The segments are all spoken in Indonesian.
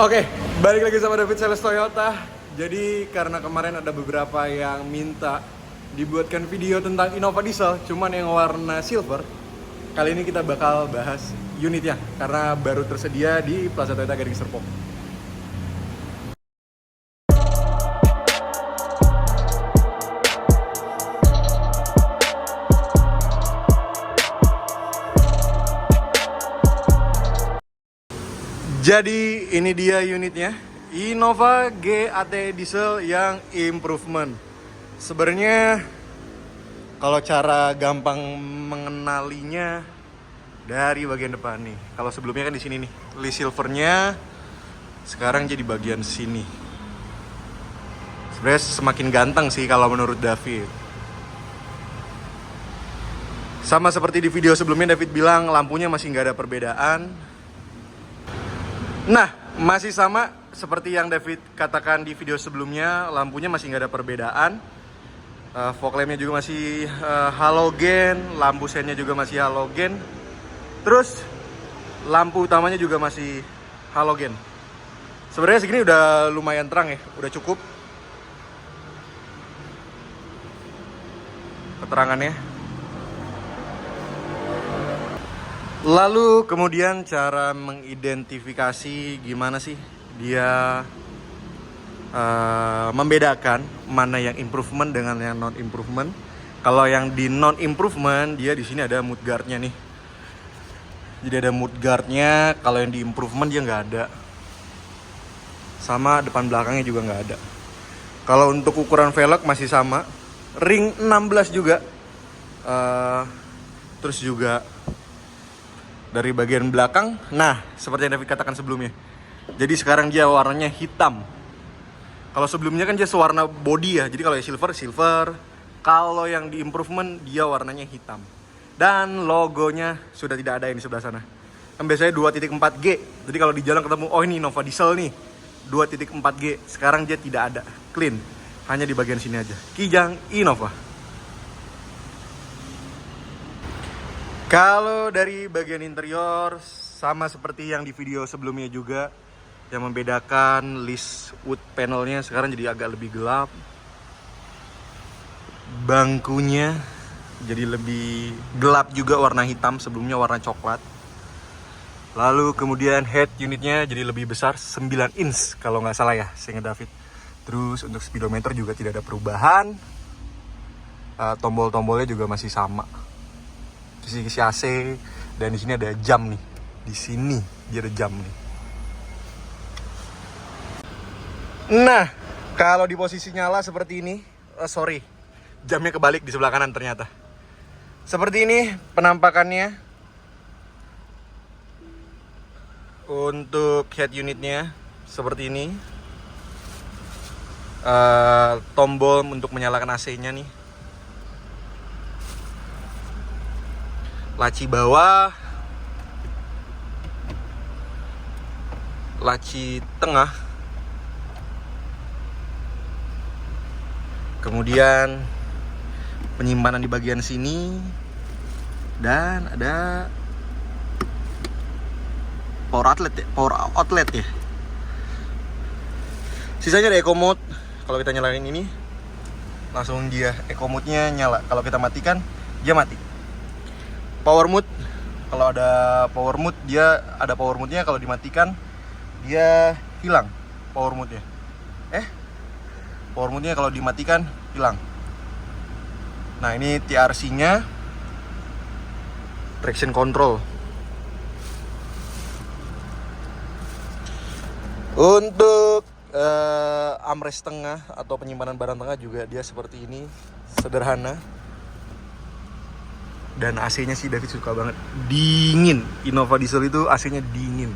Oke, balik lagi sama David Sales Toyota. Jadi karena kemarin ada beberapa yang minta dibuatkan video tentang Innova Diesel, cuman yang warna silver. Kali ini kita bakal bahas unitnya karena baru tersedia di Plaza Toyota Gading Serpong. Jadi ini dia unitnya, Innova GAT Diesel yang improvement. Sebenarnya kalau cara gampang mengenalinya dari bagian depan nih. Kalau sebelumnya kan di sini nih, list silvernya sekarang jadi bagian sini. Sebenarnya semakin ganteng sih kalau menurut David. Sama seperti di video sebelumnya, David bilang lampunya masih nggak ada perbedaan. Nah, masih sama seperti yang David katakan di video sebelumnya, lampunya masih nggak ada perbedaan. Fog lampnya juga masih halogen, lampu sennya juga masih halogen. Terus lampu utamanya juga masih halogen. Sebenarnya segini udah lumayan terang ya, udah cukup keterangannya. Lalu kemudian cara mengidentifikasi gimana sih dia membedakan mana yang improvement dengan yang non improvement. Kalau yang di non improvement dia di sini ada mudguardnya nih. Jadi ada mudguardnya. Kalau yang di improvement dia nggak ada. Sama depan belakangnya juga nggak ada. Kalau untuk ukuran velg masih sama, ring 16 juga. Terus juga dari bagian belakang, nah seperti yang David katakan sebelumnya. Jadi sekarang dia warnanya hitam. Kalau sebelumnya kan dia sewarna body ya. Jadi kalau yang silver. Kalau yang di improvement dia warnanya hitam. Dan logonya sudah tidak ada yang di sebelah sana. Kan biasanya 2.4G. Jadi kalau di jalan ketemu, oh ini Innova Diesel nih, 2.4G. Sekarang dia tidak ada, clean. Hanya di bagian sini aja, Kijang Innova. Kalau dari bagian interior sama seperti yang di video sebelumnya juga, yang membedakan list wood panelnya sekarang jadi agak lebih gelap. Bangkunya jadi lebih gelap juga, warna hitam, sebelumnya warna coklat. Lalu kemudian head unitnya jadi lebih besar, 9 inch kalau nggak salah ya, seingat David. Terus untuk speedometer juga tidak ada perubahan. Tombol-tombolnya juga masih sama. Isi AC, dan di sini ada jam nih. Di sini dia ada jam nih. Nah, kalau di posisi nyala seperti ini, jamnya kebalik di sebelah kanan ternyata. Seperti ini penampakannya. Untuk head unitnya seperti ini. Tombol untuk menyalakan AC-nya nih. Laci bawah, laci tengah, kemudian penyimpanan di bagian sini, dan ada power outlet ya. Sisanya ada eco mode. Kalau kita nyalain ini, langsung dia eco mode-nya nyala. Kalau kita matikan, dia mati. Power mode, kalau ada power mode, dia ada power mode-nya. Kalau dimatikan dia hilang power mode-nya. Power mode-nya kalau dimatikan hilang. Nah, ini TRC-nya, traction control. Untuk armrest tengah atau penyimpanan barang tengah juga dia seperti ini, sederhana. Dan AC-nya sih David suka banget, dingin. Innova Diesel itu AC-nya dingin.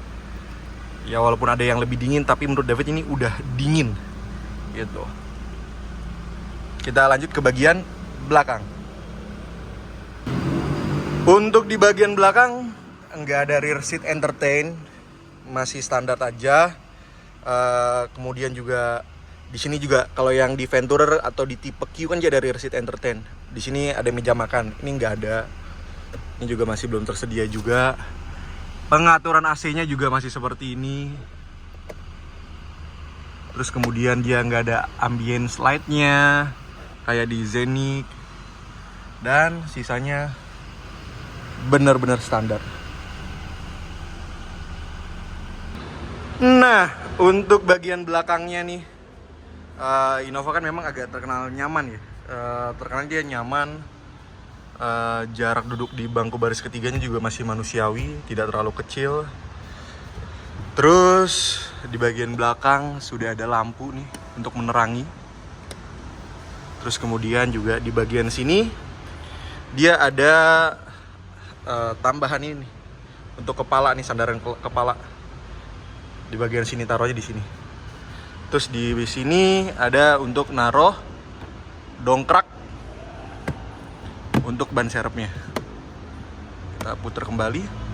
Ya walaupun ada yang lebih dingin, tapi menurut David ini udah dingin gitu. Kita lanjut ke bagian belakang. Untuk di bagian belakang nggak ada rear seat entertain, masih standar aja. Kemudian juga di sini juga kalau yang di Venturer atau di tipe Q kan dia ada rear seat entertain. Di sini ada meja makan, ini nggak ada. Ini juga masih belum tersedia juga. Pengaturan AC-nya juga masih seperti ini. Terus kemudian dia nggak ada ambience light-nya kayak di Zeniq. Dan sisanya benar-benar standar. Nah, untuk bagian belakangnya nih, Innova kan memang agak terkenal nyaman ya. Terkenal dia nyaman. Jarak duduk di bangku baris ketiganya juga masih manusiawi, tidak terlalu kecil. Terus di bagian belakang sudah ada lampu nih untuk menerangi. Terus kemudian juga di bagian sini dia ada tambahan ini untuk kepala nih, sandaran kepala. Di bagian sini taruhnya di sini. Terus di sini ada untuk naruh dongkrak untuk ban serepnya. Kita putar kembali.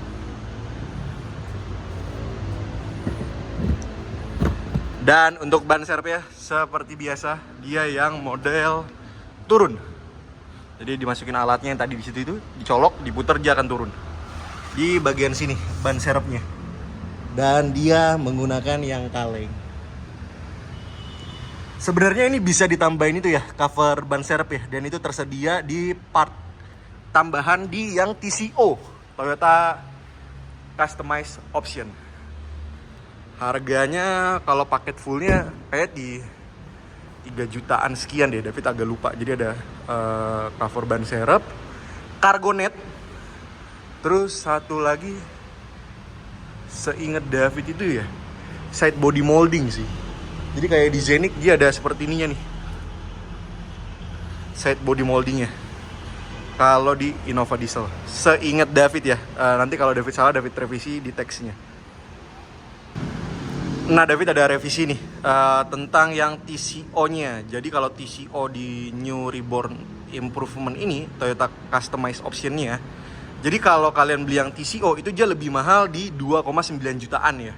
Dan untuk ban serepnya seperti biasa, dia yang model turun. Jadi dimasukin alatnya yang tadi di situ itu, dicolok, diputar, dia akan turun. Di bagian sini ban serepnya. Dan dia menggunakan yang kaleng. Sebenarnya ini bisa ditambahin itu ya, cover ban serep ya, dan itu tersedia di part tambahan di yang TCO, Toyota Customized Option. Harganya kalau paket fullnya kayak di 3 jutaan sekian deh, David agak lupa. Jadi ada cover ban serep, cargo net, terus satu lagi seingat David itu ya side body molding sih. Jadi kayak di Zeniq dia ada seperti ininya nih, side body moldingnya. Kalau di Innova Diesel, seingat David ya. Nanti kalau David salah, David revisi di teksnya. Nah, David ada revisi nih tentang yang TCO-nya. Jadi kalau TCO di New Reborn Improvement ini, Toyota Customized Option-nya, jadi kalau kalian beli yang TCO itu dia lebih mahal di 2,9 jutaan ya.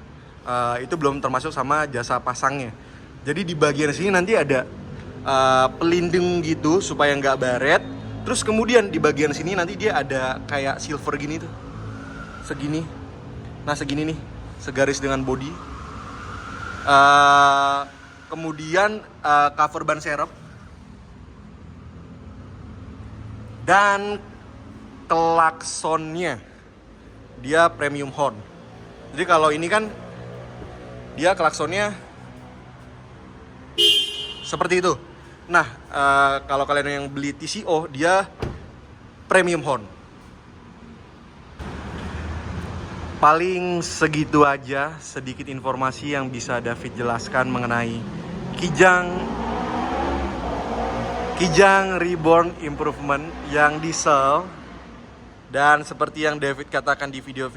Itu belum termasuk sama jasa pasangnya. Jadi di bagian sini nanti ada pelindung gitu supaya nggak baret. Terus kemudian di bagian sini nanti dia ada kayak silver gini tuh, segini. Nah segini nih, segaris dengan body. Kemudian cover ban serep dan klaksonnya dia premium horn. Jadi kalau ini kan dia klaksonnya seperti itu. Nah, kalau kalian yang beli TCO dia premium horn. Paling segitu aja sedikit informasi yang bisa David jelaskan mengenai Kijang Reborn Improvement yang diesel. Dan seperti yang David katakan di video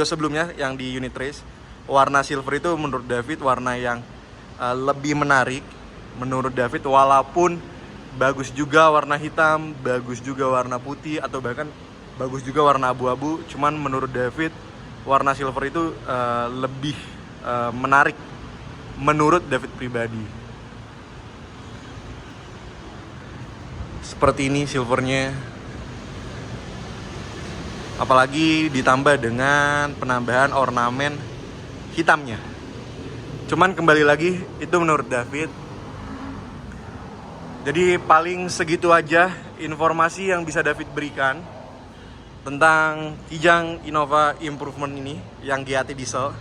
sebelumnya yang di unit race, warna silver itu menurut David warna yang lebih menarik menurut David, walaupun bagus juga warna hitam, bagus juga warna putih, atau bahkan bagus juga warna abu-abu. Cuman menurut David warna silver itu lebih menarik menurut David pribadi. Seperti ini silvernya, apalagi ditambah dengan penambahan ornamen hitamnya. Cuman kembali lagi itu menurut David. Jadi paling segitu aja informasi yang bisa David berikan tentang Kijang Innova Improvement ini yang GAT diesel.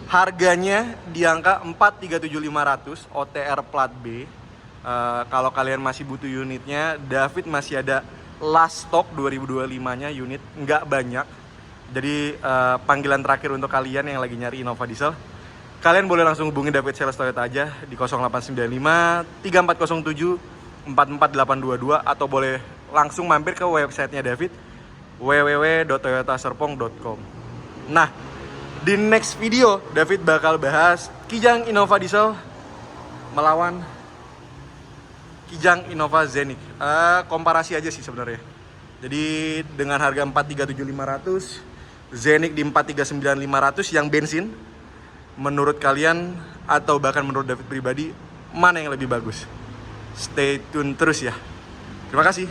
Harganya di angka 437.500 OTR plat B. Kalau kalian masih butuh unitnya, David masih ada last stock 2025-nya unit, nggak banyak. Jadi panggilan terakhir untuk kalian yang lagi nyari Innova diesel, kalian boleh langsung hubungi David Sales Toyota aja di 0895 3407 44822, atau boleh langsung mampir ke websitenya David, www.toyotaserpong.com. Nah, di next video David bakal bahas Kijang Innova diesel melawan Kijang Innova Zeniq. Komparasi aja sih sebenarnya. Jadi dengan harga 437.500, Zeniq di 439.500 yang bensin, menurut kalian atau bahkan menurut David pribadi mana yang lebih bagus? Stay tune terus ya. Terima kasih.